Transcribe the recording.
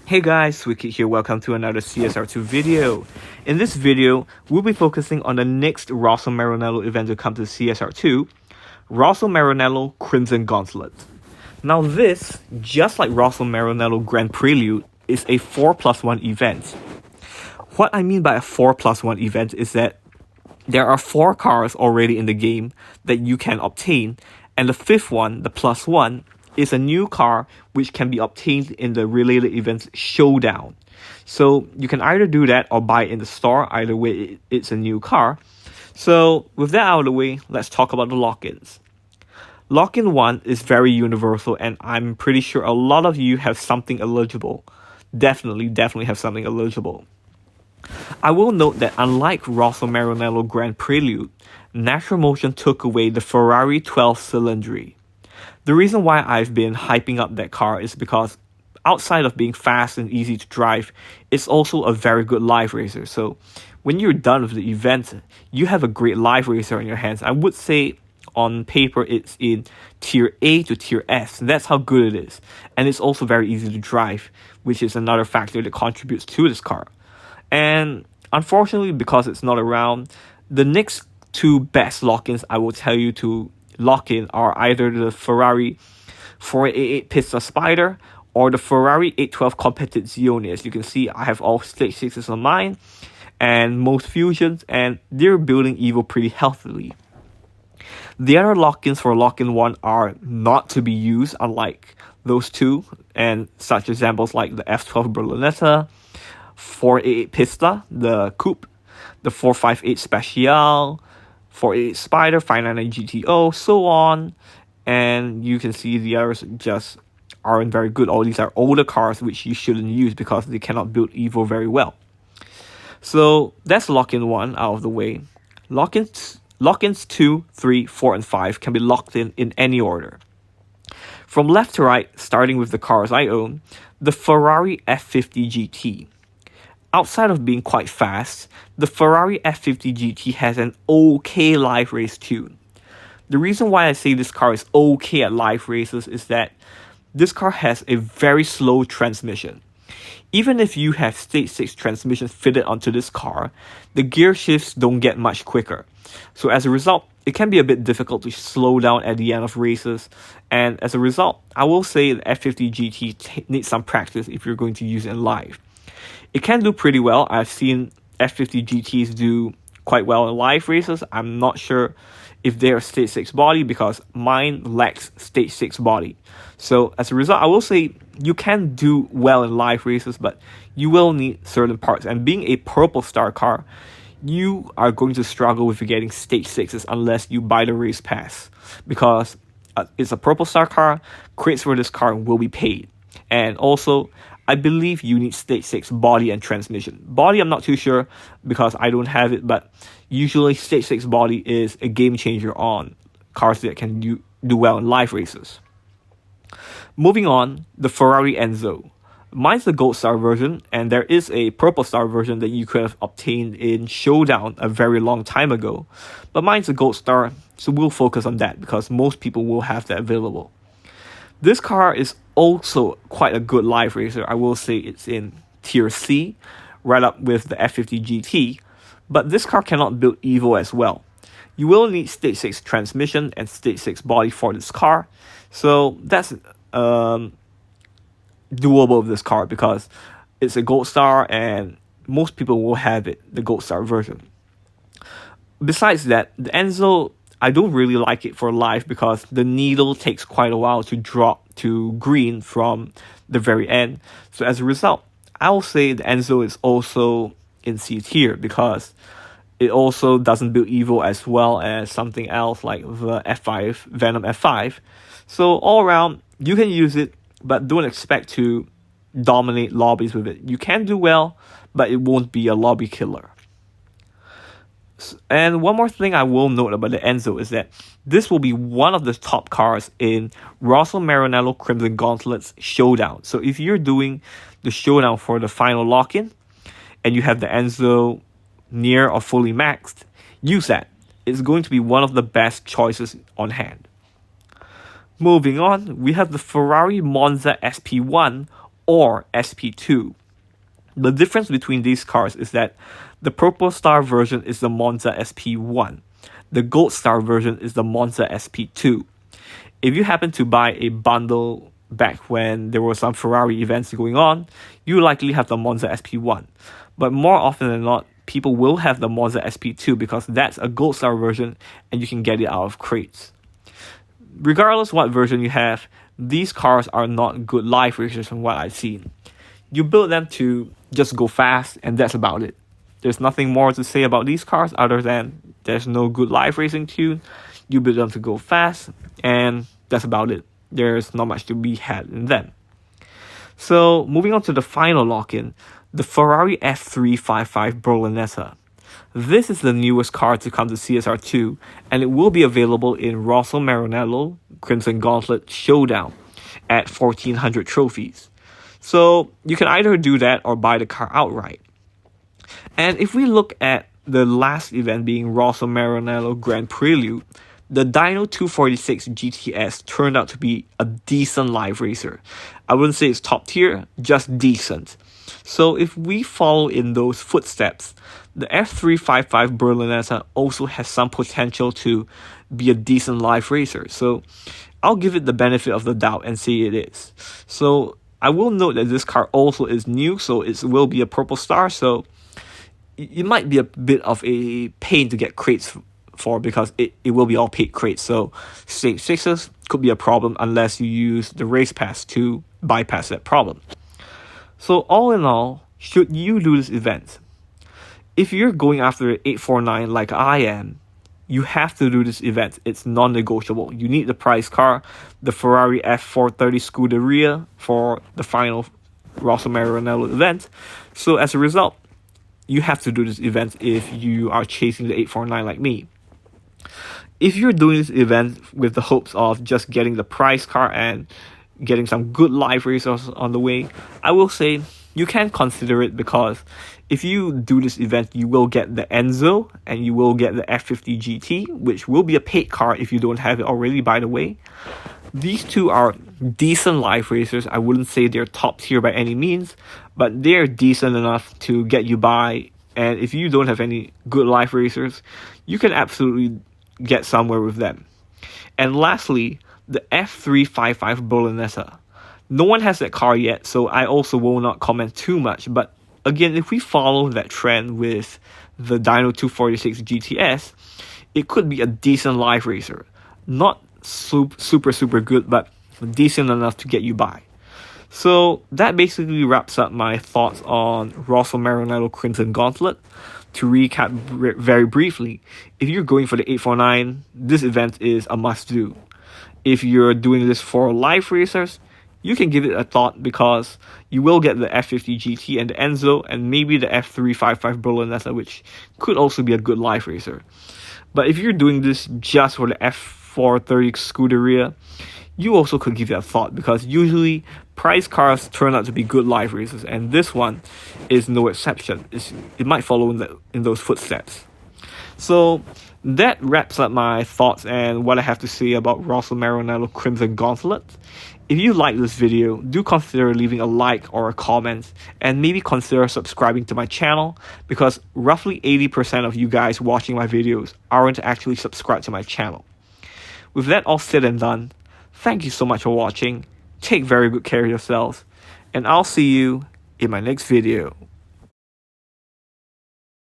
Hey guys, Wiki here, welcome to another CSR2 video. In this video, we'll be focusing on the next Rosso Maranello event to come to CSR2, Rosso Maranello Crimson Gauntlet. Now this, just like Rosso Maranello Grand Prelude, is a 4+1 event. What I mean by a 4+1 event is that there are 4 cars already in the game that you can obtain, and the 5th one, the +1, is a new car which can be obtained in the related events Showdown. So you can either do that or buy it in the store, either way it's a new car. So with that out of the way, let's talk about the lock-ins. Lock-in 1 is very universal, and I'm pretty sure a lot of you have something eligible. Definitely have something eligible. I will note that unlike Rosso Maranello Grand Prelude, Natural Motion took away the Ferrari 12 Cylindry. The reason why I've been hyping up that car is because outside of being fast and easy to drive, it's also a very good live racer. So when you're done with the event, you have a great live racer in your hands. I would say on paper it's in tier A to tier S. That's how good it is. And it's also very easy to drive, which is another factor that contributes to this car. And unfortunately, because it's not around, the next 2 best lock-ins I will tell you to lock in are either the Ferrari 488 Pista Spider or the Ferrari 812 Competizione. As you can see, I have all stage 6s on mine and most fusions, and they're building Evo pretty healthily. The other lock-ins for lock-in 1 are not to be used, unlike those 2, and such examples like the F12 Berlinetta, 488 Pista, the Coupe, the 458 Special, 488 Spider, 599 GTO, so on. And you can see the others just aren't very good. All these are older cars which you shouldn't use because they cannot build Evo very well. So that's lock-in 1 out of the way. Lock-ins 2, 3, 4, and 5 can be locked in any order. From left to right, starting with the cars I own, the Ferrari F50 GT. Outside of being quite fast, the Ferrari F50 GT has an okay live race tune. The reason why I say this car is okay at live races is that this car has a very slow transmission. Even if you have stage 6 transmission fitted onto this car, the gear shifts don't get much quicker. So as a result, it can be a bit difficult to slow down at the end of races. And as a result, I will say the F50 GT needs some practice if you're going to use it in live. It can do pretty well. I've seen F50 GTs do quite well in live races. I'm not sure if they're stage 6 body because mine lacks stage 6 body. So as a result, I will say you can do well in live races, but you will need certain parts. And being a purple star car, you are going to struggle with getting stage 6s unless you buy the race pass. Because it's a purple star car, crates for this car will be paid. And also, I believe you need stage 6 body and transmission. Body, I'm not too sure because I don't have it, but usually stage 6 body is a game changer on cars that can do well in live races. Moving on, the Ferrari Enzo. Mine's the Gold Star version, and there is a Purple Star version that you could have obtained in Showdown a very long time ago. But mine's a Gold Star, so we'll focus on that because most people will have that available. This car is also quite a good live racer. I will say it's in tier C, right up with the F50 GT, but this car cannot build Evo as well. You will need stage 6 transmission and stage 6 body for this car, so that's doable with this car because it's a Gold Star and most people will have it, the Gold Star version. Besides that, the Enzo, I don't really like it for live because the needle takes quite a while to drop to green from the very end. So as a result, I will say the Enzo is also in C tier because it also doesn't build Evo as well as something else like the F5, Venom F5. So all around, you can use it, but don't expect to dominate lobbies with it. You can do well, but it won't be a lobby killer. And one more thing I will note about the Enzo is that this will be one of the top cars in Rosso Maranello Crimson Gauntlet's Showdown. So if you're doing the Showdown for the final lock-in and you have the Enzo near or fully maxed, use that. It's going to be one of the best choices on hand. Moving on, we have the Ferrari Monza SP1 or SP2. The difference between these cars is that the Purple Star version is the Monza SP1. The Gold Star version is the Monza SP2. If you happen to buy a bundle back when there were some Ferrari events going on, you likely have the Monza SP1. But more often than not, people will have the Monza SP2 because that's a Gold Star version and you can get it out of crates. Regardless what version you have, these cars are not good life racers from what I've seen. You build them to just go fast and that's about it. There's nothing more to say about these cars other than there's no good life racing tune. You build them to go fast and that's about it. There's not much to be had in them. So moving on to the final lock-in, the Ferrari F355 Berlinetta. This is the newest car to come to CSR2 and it will be available in Rosso Maranello Crimson Gauntlet Showdown at 1400 trophies. So you can either do that or buy the car outright. And if we look at the last event being Rosso Maranello Grand Prelude, the Dyno 246 GTS turned out to be a decent live racer. I wouldn't say it's top tier, just decent. So if we follow in those footsteps, the F355 Berlinetta also has some potential to be a decent live racer. So I'll give it the benefit of the doubt and say it is. So I will note that this car also is new, so it will be a Purple Star, so it might be a bit of a pain to get crates for because it will be all paid crates. So stage 6s could be a problem unless you use the race pass to bypass that problem. So all in all, should you do this event? If you're going after 849 like I am, you have to do this event. It's non-negotiable. You need the prize car, the Ferrari F430 Scuderia for the final Rosso Maranello event. So as a result, you have to do this event if you are chasing the 849 like me. If you're doing this event with the hopes of just getting the prize car and getting some good live racers on the way, I will say you can consider it because if you do this event, you will get the Enzo and you will get the F50 GT, which will be a paid car if you don't have it already, by the way. These two are decent live racers. I wouldn't say they're top tier by any means, but they're decent enough to get you by. And if you don't have any good live racers, you can get somewhere with them. And lastly, the F355 Berlinetta. No one has that car yet, so I also will not comment too much. But again, if we follow that trend with the Dyno 246 GTS, it could be a decent live racer. Not super good, but decent enough to get you by. So that basically wraps up my thoughts on Rosso Maranello Crimson Gauntlet. To recap very briefly, if you're going for the 849, this event is a must-do. If you're doing this for live racers, you can give it a thought because you will get the F50 GT and the Enzo and maybe the F355 Berlinetta, which could also be a good live racer. But if you're doing this just for the F430 Scuderia, you also could give it a thought because usually prize cars turn out to be good live racers and this one is no exception. It might follow in those footsteps. So that wraps up my thoughts and what I have to say about Rosso Maranello Crimson Gauntlet. If you like this video, do consider leaving a like or a comment and maybe consider subscribing to my channel because roughly 80% of you guys watching my videos aren't actually subscribed to my channel. With that all said and done, thank you so much for watching, take very good care of yourselves, and I'll see you in my next video.